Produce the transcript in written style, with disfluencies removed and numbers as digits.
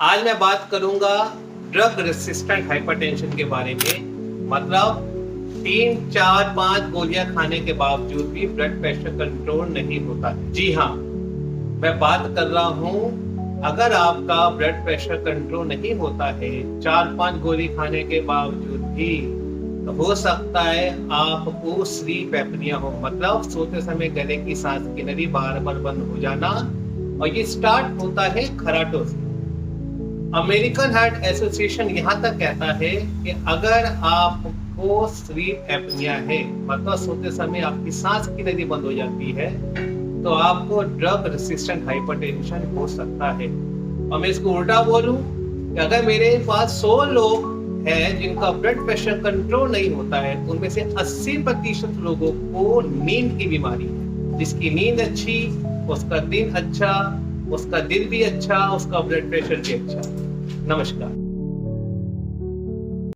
आज मैं बात करूंगा ड्रग रेसिस्टेंट हाइपरटेंशन के बारे में। मतलब 3, 4, 5 गोलियां खाने के बावजूद भी ब्लड प्रेशर कंट्रोल नहीं होता है। जी हाँ, मैं बात कर रहा हूँ, अगर आपका ब्लड प्रेशर कंट्रोल नहीं होता है 4, 5 गोली खाने के बावजूद भी, तो हो सकता है आपको स्लीप एपनिया हो। मतलब सोते समय गले की सांस की नली बार बार बंद हो जाना, और ये स्टार्ट होता है खर्राटों से। अमेरिकन हार्ट एसोसिएशन यहाँ तक कहता है कि अगर आपको स्लीप एपनिया है, मतलब सोते समय आपकी सांस की नली बंद हो जाती है, तो आपको ड्रग रेसिस्टेंट हाइपरटेंशन हो सकता है। और मैं इसको उल्टा बोलूं कि अगर मेरे पास 100 लोग हैं जिनका ब्लड प्रेशर कंट्रोल नहीं होता है, उनमें से 80% लोगों को नींद की बीमारी है। जिसकी नींद अच्छी, उसका दिन अच्छा, उसका दिल भी अच्छा, उसका ब्लड प्रेशर भी अच्छा। नमस्कार।